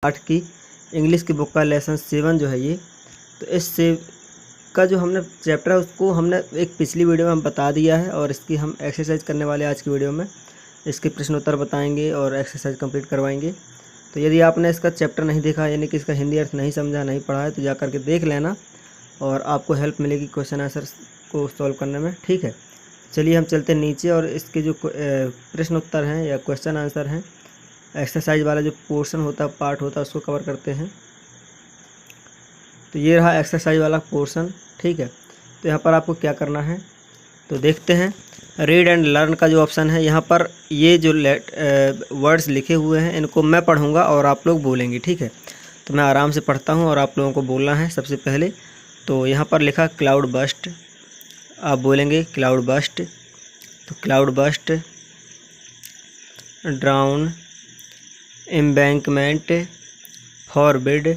8 की इंग्लिश की बुक का लेसन 7 जो है ये। तो इस का जो हमने चैप्टर है उसको हमने एक पिछली वीडियो में हम बता दिया है और इसकी हम एक्सरसाइज करने वाले आज की वीडियो में। इसके प्रश्न उत्तर बताएंगे और एक्सरसाइज कंप्लीट करवाएंगे। तो यदि आपने इसका चैप्टर नहीं देखा यानी कि इसका हिंदी अर्थ नहीं समझा, नहीं पढ़ा है, तो जा करके देख लेना और आपको हेल्प मिलेगी क्वेश्चन आंसर को सॉल्व करने में। ठीक है, चलिए हम चलते हैं नीचे और इसके जो प्रश्न उत्तर हैं या क्वेश्चन आंसर हैं, एक्सरसाइज वाला जो पोर्शन होता है, पार्ट होता है, उसको कवर करते हैं। तो ये रहा एक्सरसाइज वाला पोर्शन। ठीक है, तो यहाँ पर आपको क्या करना है तो देखते हैं। रीड एंड लर्न का जो ऑप्शन है, यहाँ पर ये जो वर्ड्स लिखे हुए हैं इनको मैं पढ़ूँगा और आप लोग बोलेंगे। ठीक है, तो मैं आराम से पढ़ता हूँ और आप लोगों को बोलना है। सबसे पहले तो यहाँ पर लिखा क्लाउड बस्ट, आप बोलेंगे क्लाउड बस्ट। तो cloudburst, drown, embankment, forbid,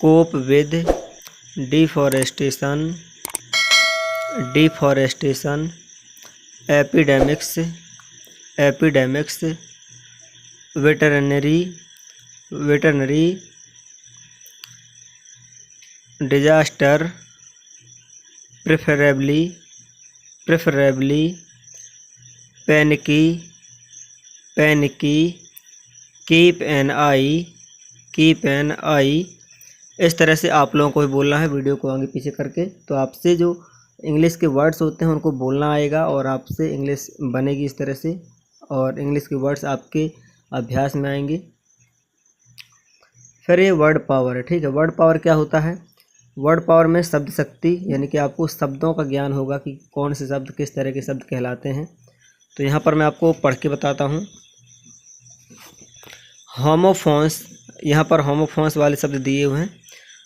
cope with, deforestation, epidemics, veterinary, disaster, preferably, panicky, keep an eye. इस तरह से आप लोगों को भी बोलना है, वीडियो को आगे पीछे करके। तो आपसे जो इंग्लिश के वर्ड्स होते हैं उनको बोलना आएगा और आपसे इंग्लिश बनेगी इस तरह से, और इंग्लिश के वर्ड्स आपके अभ्यास में आएंगे। फिर ये वर्ड पावर है। ठीक है, वर्ड पावर क्या होता है? वर्ड पावर में शब्द शक्ति, यानी कि आपको शब्दों का ज्ञान होगा कि कौन से शब्द किस तरह के शब्द कहलाते हैं। तो यहाँ पर मैं आपको पढ़ के बताता हूँ। होमोफोन्स, यहाँ पर होमोफोन्स वाले शब्द दिए हुए हैं।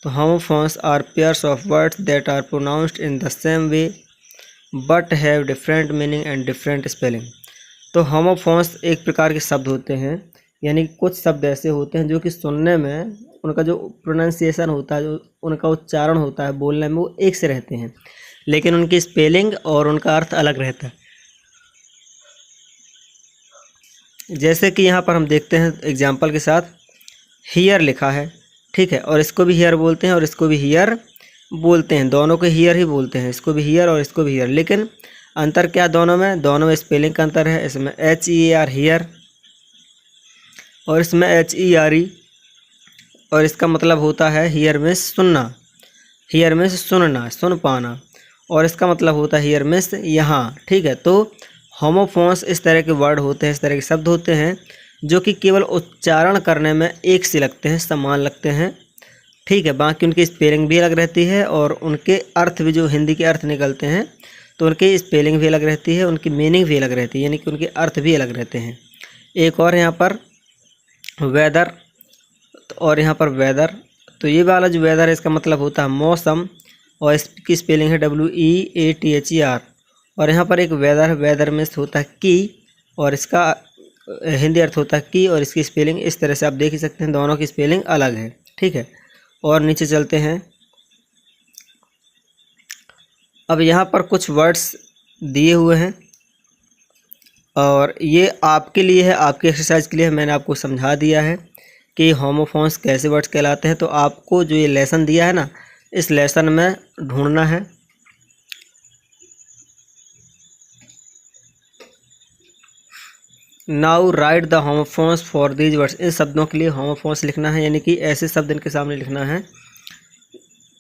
तो homophones are pairs of words that are pronounced in the same way but have different meaning and different spelling. तो होमोफोन्स एक प्रकार के शब्द होते हैं, यानी कुछ शब्द ऐसे होते हैं जो कि सुनने में उनका जो प्रोनाउंसिएशन होता है, जो उनका उच्चारण होता है बोलने में, वो एक से रहते हैं, लेकिन उनकी स्पेलिंग और उनका अर्थ अलग रहता है। जैसे कि यहाँ पर हम देखते हैं एग्जाम्पल के साथ, हियर लिखा है। ठीक है, और इसको भी हियर बोलते हैं और इसको भी हियर बोलते हैं, दोनों को हियर ही बोलते हैं, इसको भी हियर और इसको भी हियर। लेकिन अंतर क्या दोनों में स्पेलिंग का अंतर है। इसमें HEAR हियर और इसमें HERE, और इसका मतलब होता है हियर में सुनना, हियर में सुनना, सुन पाना, और इसका मतलब होता है हियर में यहाँ। ठीक है, तो होमोफोन्स इस तरह के वर्ड होते हैं, इस तरह के शब्द होते हैं जो कि केवल उच्चारण करने में एक से लगते हैं, समान लगते हैं। ठीक है, बाकी उनकी स्पेलिंग भी अलग रहती है और उनके अर्थ भी, जो हिंदी के अर्थ निकलते हैं तो उनकी स्पेलिंग भी अलग रहती है, उनकी मीनिंग भी अलग रहती है, यानी कि उनके अर्थ भी अलग रहते हैं। एक और यहाँ पर वेदर, और यहाँ पर वेदर। तो ये वाला जो वेदर है इसका मतलब होता है मौसम, और इसकी स्पेलिंग है WEATHER। और यहाँ पर एक वेदर, वेदर में होता है की, और इसका हिंदी अर्थ होता है की, और इसकी स्पेलिंग इस तरह से आप देख ही सकते हैं, दोनों की स्पेलिंग अलग है। ठीक है, और नीचे चलते हैं। अब यहाँ पर कुछ वर्ड्स दिए हुए हैं और ये आपके लिए है, आपकी एक्सरसाइज के लिए मैंने आपको समझा दिया है कि होमोफोन्स कैसे वर्ड्स कहलाते हैं। तो आपको जो ये लेसन दिया है ना, इस लेसन में ढूंढना है। Now write the homophones for these words. इन शब्दों के लिए होमोफोन्स लिखना है, यानी कि ऐसे शब्द इनके सामने लिखना है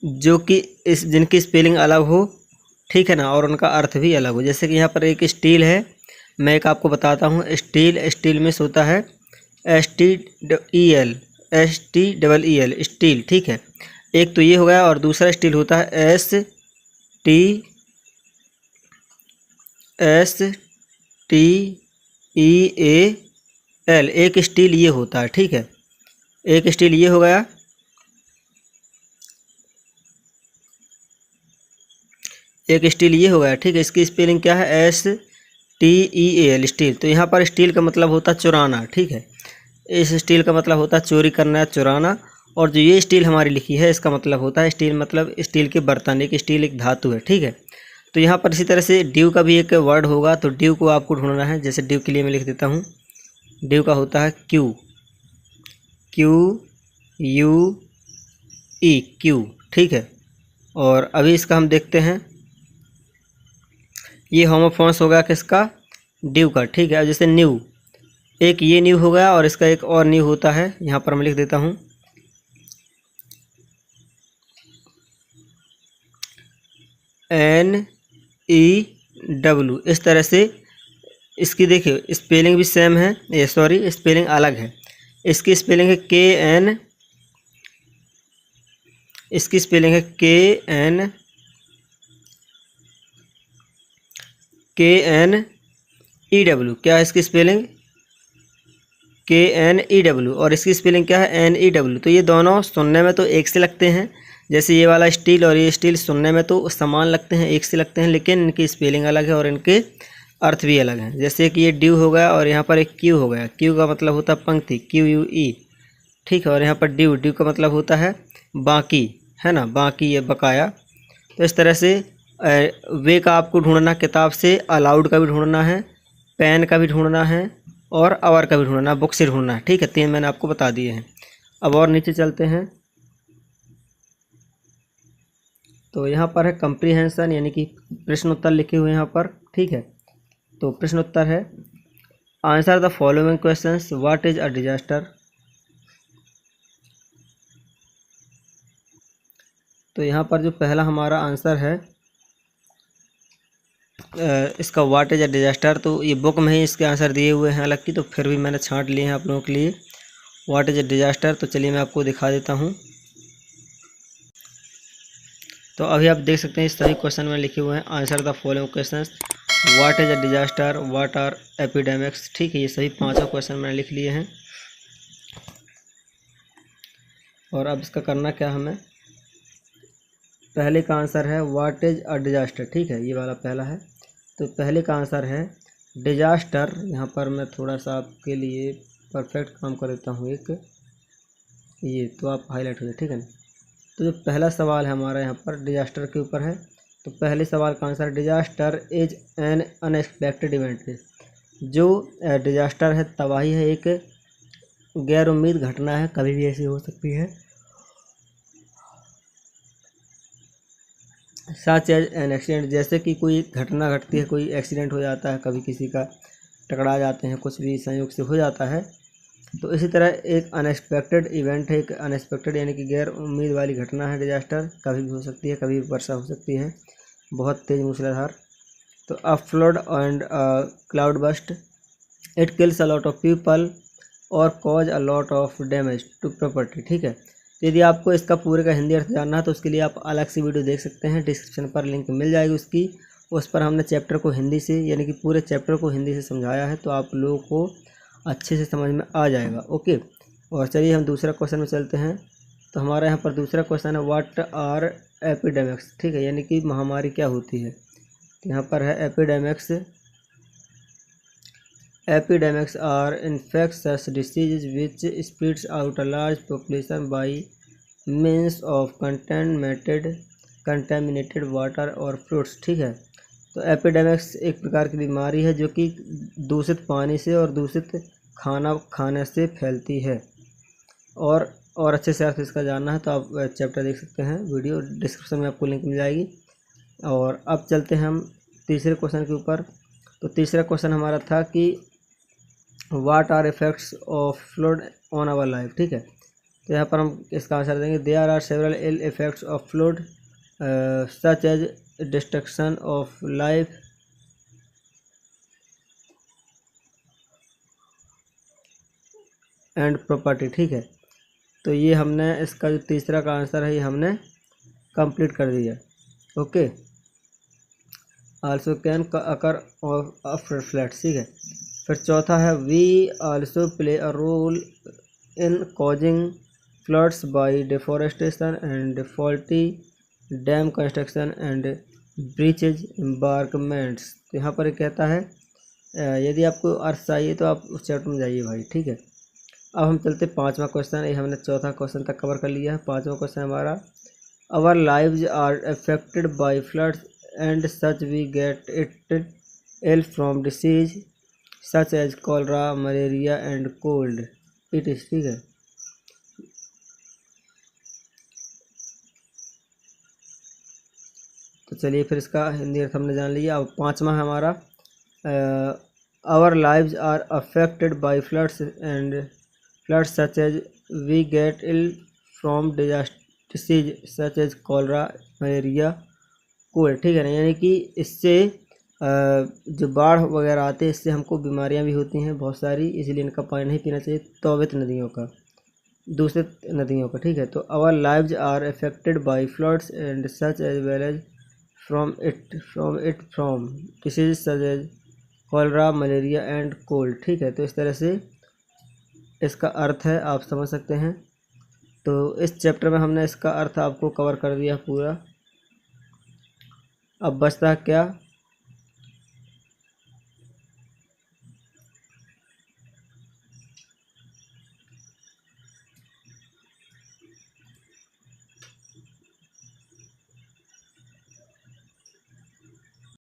जो कि जिनकी स्पेलिंग अलग हो। ठीक है ना, और उनका अर्थ भी अलग हो। जैसे कि यहाँ पर एक स्टील है, मैं एक आपको बताता हूँ। स्टील में होता है STEEL, स्टील। ठीक है, एक तो ये हो गया, और दूसरा स्टील होता है STEAL। एक स्टील ये होता है। ठीक है, एक स्टील ये हो गया, एक स्टील ये हो गया। ठीक है, इसकी स्पेलिंग क्या है? STEAL, steel. तो यहाँ पर स्टील का मतलब होता है चुराना। ठीक है, इस स्टील का मतलब होता है चोरी करना, चुराना। और जो ये स्टील हमारी लिखी है इसका मतलब होता है स्टील, मतलब स्टील के बर्तन, एक स्टील एक धातु है। ठीक है, तो यहाँ पर इसी तरह से ड्यू का भी एक वर्ड होगा। तो ड्यू को आपको ढूंढना है। जैसे ड्यू के लिए मैं लिख देता हूँ, ड्यू का होता है क्यू यू ई, क्यू, ठीक है। और अभी इसका हम देखते हैं, ये होमोफोन्स होगा किसका, ड्यू का, ठीक है। अब जैसे न्यू, एक ये न्यू हो गया और इसका एक और न्यू होता है, यहाँ पर मैं लिख देता हूँ NEW। इस तरह से इसकी देखिए स्पेलिंग भी सेम है, ये सॉरी स्पेलिंग अलग है। इसकी स्पेलिंग है KN, इसकी स्पेलिंग है KNEW। क्या है इसकी स्पेलिंग, KNEW, और इसकी स्पेलिंग क्या है NEW। तो ये दोनों सुनने में तो एक से लगते हैं, जैसे ये वाला स्टील और ये स्टील सुनने में तो समान लगते हैं, एक से लगते हैं, लेकिन इनकी स्पेलिंग अलग है और इनके अर्थ भी अलग हैं। जैसे कि ये ड्यू हो गया और यहाँ पर एक क्यू हो गया, क्यू का मतलब होता है पंक्ति, QUE, ठीक है। और यहाँ पर ड्यू, ड्यू का मतलब होता है बाकी, है ना, बाकी, ये बकाया। तो इस तरह से वे का आपको ढूंढना, किताब से अलाउड का भी ढूंढना है, पेन का भी ढूंढना है और आवर का भी ढूंढना, बुक से ढूंढना है, ठीक है। 3 मैंने आपको बता दिए हैं। अब और नीचे चलते हैं, तो यहाँ पर है कंप्रीहेंशन, यानी कि प्रश्न उत्तर लिखे हुए हैं यहाँ पर, ठीक है। तो प्रश्न उत्तर है, answer the following questions, what is a disaster. तो यहाँ पर जो पहला हमारा आंसर है इसका व्हाट इज अ डिजास्टर, तो ये बुक में ही इसके आंसर दिए हुए हैं अलग की, तो फिर भी मैंने छांट लिए हैं आप लोगों के लिए व्हाट इज अ डिजास्टर। तो चलिए मैं आपको दिखा देता हूँ। तो अभी आप देख सकते हैं इस सभी क्वेश्चन में लिखे हुए हैं, answer the following questions, what is a disaster, what are epidemics, ठीक है। ये सभी 5 क्वेश्चन मैंने लिख लिए हैं। और अब इसका करना क्या, हमें पहले का आंसर है व्हाट इज अ डिजास्टर, ठीक है, ये वाला पहला है। तो पहले का आंसर है डिजास्टर। यहाँ पर मैं थोड़ा सा आपके लिए परफेक्ट काम कर देता हूँ, एक ये तो आप हाईलाइट हो जाए, ठीक है ना। तो जो पहला सवाल है हमारा यहाँ पर डिजास्टर के ऊपर है, तो पहले सवाल का answer disaster is an unexpected event. जो डिजास्टर है, तबाही है, एक गैर उम्मीद घटना है, कभी भी ऐसी हो सकती है। सच एज एन एक्सीडेंट, जैसे कि कोई घटना घटती है, कोई एक्सीडेंट हो जाता है, कभी किसी का टकरा जाते हैं, कुछ भी संयोग से हो जाता है। तो इसी तरह एक अनएक्सपेक्टेड इवेंट है, एक अनएक्सपेक्टेड यानी कि गैर उम्मीद वाली घटना है डिजास्टर, कभी भी हो सकती है, कभी भी वर्षा हो सकती है, बहुत तेज मूसलाधार। तो a flood and cloudburst, it kills a lot of people और cause a lot of damage to property, ठीक है। तो यदि आपको इसका पूरे का हिंदी अर्थ जानना है तो उसके लिए आप अलग से वीडियो देख सकते हैं, डिस्क्रिप्शन पर लिंक मिल जाएगी उसकी। उस पर हमने चैप्टर को हिंदी से, यानी कि पूरे चैप्टर को हिंदी से समझाया है, तो आप लोगों को अच्छे से समझ में आ जाएगा, ओके। और चलिए हम दूसरा क्वेश्चन में चलते हैं। तो हमारा यहाँ पर दूसरा क्वेश्चन है व्हाट आर एपिडेमिक्स, ठीक है, यानी कि महामारी क्या होती है। तो यहाँ पर है epidemics, epidemics are infectious diseases which spreads out a large population by means of contaminated water or fruits, ठीक है। तो एपिडेमिक्स एक प्रकार की बीमारी है जो कि दूषित पानी से और दूषित खाना खाने से फैलती है। और अच्छे से अर्थ इसका जानना है तो आप चैप्टर देख सकते हैं, वीडियो डिस्क्रिप्शन में आपको लिंक मिल जाएगी। और अब चलते हैं हम तीसरे क्वेश्चन के ऊपर। तो तीसरा क्वेश्चन हमारा था कि what are effects of flood on our life, ठीक है। तो यहाँ पर हम इसका आंसर देंगे there are several ill effects of flood such as destruction of life and property, ठीक है। तो ये हमने इसका जो तीसरा का आंसर है ये हमने कंप्लीट कर दिया, okay. Also can occur after floods, ठीक है। फिर चौथा है we also play a role in causing floods by deforestation and faulty dam construction and breaches embankments. तो यहाँ पर कहता है यदि आपको अर्थ चाहिए तो आप उस चैप्टर में जाइए भाई, ठीक है। अब हम चलते 5वां क्वेश्चन, ये हमने चौथा क्वेश्चन तक कवर कर लिया है। 5वां क्वेश्चन हमारा our lives are affected by floods and such we get it ill from disease such as cholera malaria and cold it is, ठीक है। तो चलिए फिर इसका हिंदी अर्थ हमने जान लिया। अब पाँचवा है हमारा our lives are affected by floods and floods such as we get ill from disease such as cholera malaria cold. ठीक है ना, यानी कि इससे जो बाढ़ वगैरह आते हैं इससे हमको बीमारियां भी होती हैं बहुत सारी, इसलिए इनका पानी नहीं पीना चाहिए तौबत नदियों का, दूषित नदियों का। ठीक है, तो our lives are affected by floods and such as well as from disease such as cholera malaria and cold. ठीक है, तो इस तरह से इसका अर्थ है, आप समझ सकते हैं। तो इस चैप्टर में हमने इसका अर्थ आपको कवर कर दिया पूरा। अब बचता है क्या,